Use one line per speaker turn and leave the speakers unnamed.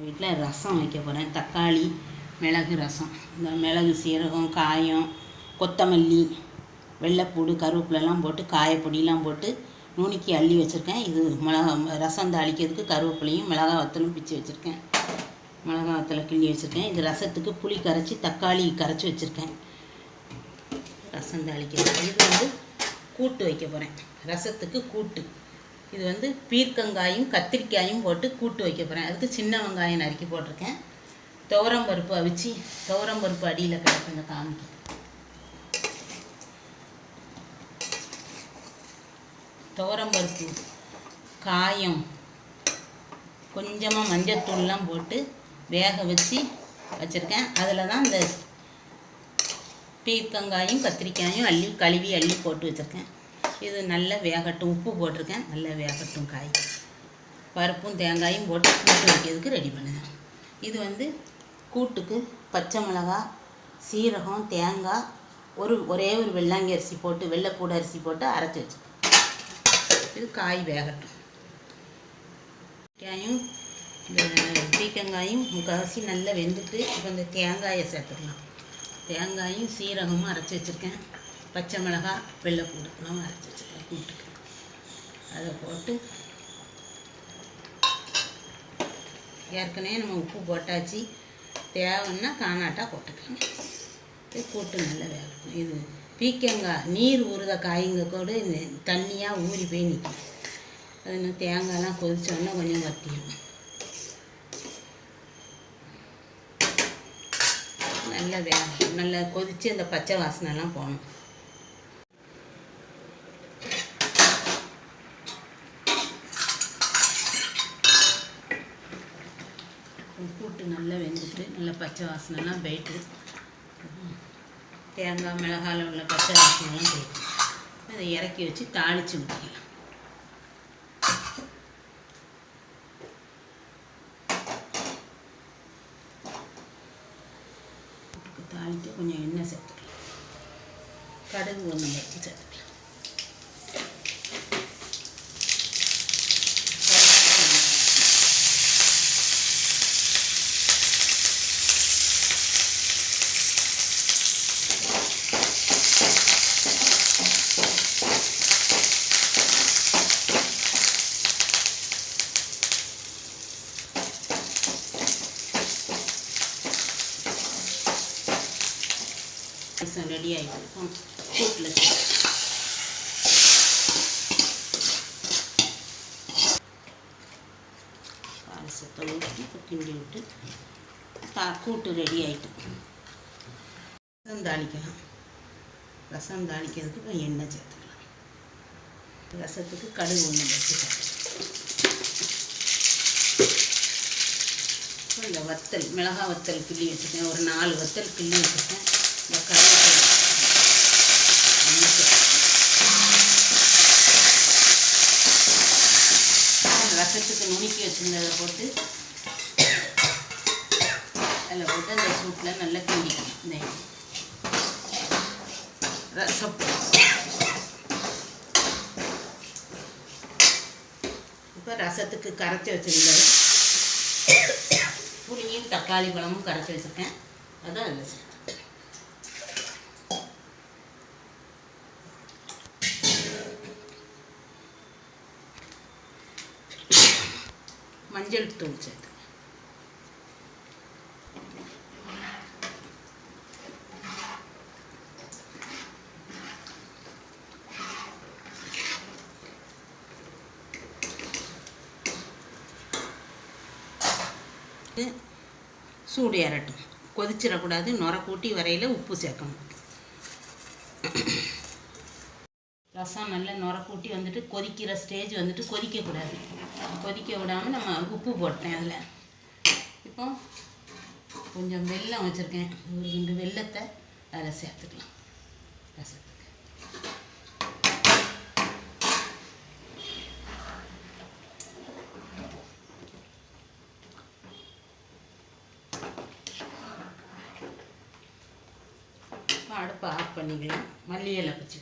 வீட்டில் ரசம் வைக்க போகிறேன். தக்காளி மிளகு ரசம். இந்த மிளகு சீரகம் காயம் கொத்தமல்லி வெள்ளைப்பூடு கருவேப்பிலெலாம் போட்டு காயப்பொடியெலாம் போட்டு நுணுக்கி அள்ளி வச்சுருக்கேன். இது ரசம் தாளிக்கிறதுக்கு கருவேப்பிலையும் மிளகா வத்தலும் பிச்சு வச்சுருக்கேன். மிளகா வத்தலை கிள்ளி வச்சுருக்கேன். இது ரசத்துக்கு புளி கரைச்சி தக்காளி கரைச்சி வச்சுருக்கேன். ரசம் தாளிக்கிறது. இது கூட்டு வைக்க போகிறேன். ரசத்துக்கு கூட்டு. இது பீர்க்கங்காயும் கத்திரிக்காயும் போட்டு கூட்டு வைக்க போகிறேன். அதுக்கு சின்ன வெங்காயம் நறுக்கி போட்டிருக்கேன். துவரம் பருப்பு அவிச்சு துவரம் பருப்பு அடியில் கிடக்கு இந்த காமிக்கு. துவரம் பருப்பு காயம் கொஞ்சமாக மஞ்சத்தூள்லாம் போட்டு வேக வச்சு வச்சுருக்கேன். அதில் தான் இந்த பீர்க்கங்காயும் கத்திரிக்காயும் கழுவி அள்ளி போட்டு வச்சுருக்கேன். இது நல்லா வேகட்டும். உப்பு போட்டிருக்கேன். நல்லா வேகட்டும். காய் பருப்பும் தேங்காயும் போட்டு கூட்டு வைக்கிறதுக்கு ரெடி பண்ணுவேன். இது கூட்டுக்கு பச்சை மிளகா சீரகம் தேங்காய் ஒரே ஒரு வெள்ளாங்கி அரிசி போட்டு வெள்ளைப்பூடு அரிசி போட்டு அரைச்சி வச்சுருக்கேன். இது காய் வேகட்டும். காயும் இந்த பீர்க்கங்காயும் முக்கால்வாசி நல்லா வெந்துட்டு இப்போ இந்த தேங்காயை சேர்த்துக்கலாம். தேங்காயும் சீரகமும் அரைச்சி வச்சுருக்கேன். பச்சை மிளகா வெள்ளைப்பூடுலாம் அரைச்சி வச்சுருக்கேன் கூட்டுக்கு. அதை போட்டு ஏற்கனவே நம்ம உப்பு போட்டாச்சு. தேவைன்னா காணாட்டாக போட்டுக்கலாம். இது கூட்டு நல்லா வேகணும். இது பீர்க்கங்காய் நீர் ஊறுத காய்ங்க கூட தண்ணியாக ஊறி போய் நிற்கும். அது தேங்காயெலாம் கொதிச்சோன்னா கொஞ்சம் வத்திடும். நல்லா வேகணும். நல்லா கொதித்து அந்த பச்சை வாசனைலாம் போகணும். கூட்டு நல்லா வெந்துட்டு நல்லா பச்சை வாசனைலாம் போயிட்டு தேங்காய் மிளகாயில் உள்ள பச்சை வாசனைலாம் போயிட்டு அதை இறக்கி வச்சு தாளித்து ஊற்றிக்கலாம். தாளித்து கொஞ்சம் எண்ணெய் சேர்த்துக்கலாம். கடுகு ஒன்று வச்சு சேர்த்துக்கலாம். ரெடி ஆகிட்டு கூட்டில் பாயசத்தை ஊற்றி கிண்டி விட்டு கூட்டு ரெடி ஆகிட்டு ரசம் தாளிக்கலாம். ரசம் தாளிக்கிறதுக்கு இப்போ எண்ணெய் சேர்த்துக்கலாம். ரசத்துக்கு கடுகு ஒன்று வச்சு இந்த வத்தல் மிளகா வத்தல் கிள்ளி வச்சுருக்கேன். ஒரு 4 வத்தல் கிள்ளி வச்சுருக்கேன். இந்த கருவேப்பிலை ரசத்துக்கு நுணுக்கி வச்சுருந்ததை போட்டு அதில் போட்டு அந்த சூட்டில் நல்லா கிண்டிக்கணும். இந்த ரசம் இப்போ ரசத்துக்கு கரைச்சி வச்சுருந்தது புளியும் தக்காளி பழமும் கரைச்சி வச்சுருக்கேன். அதான் அதில் சேர்த்து மஞ்சள் தூள் சேர்த்து சூடு ஏறட்டும். கொதிச்சிடக்கூடாது. நுர கூட்டி வரையில் உப்பு சேர்க்கணும். ரசம் நல்லா நுர கூட்டி கொதிக்கிற ஸ்டேஜ் கொதிக்கக்கூடாது. கொதிக்க விடாமல் நம்ம உப்பு போட்டேன். அதில் இப்போ கொஞ்சம் வெல்லம் வச்சுருக்கேன். ஒரு 2 வெல்லத்தை அதில் சேர்த்துக்கலாம். ரசத்துக்கு அடுப்பை ஆஃப் பண்ணிக்கலாம். மல்லி இலை பிச்சு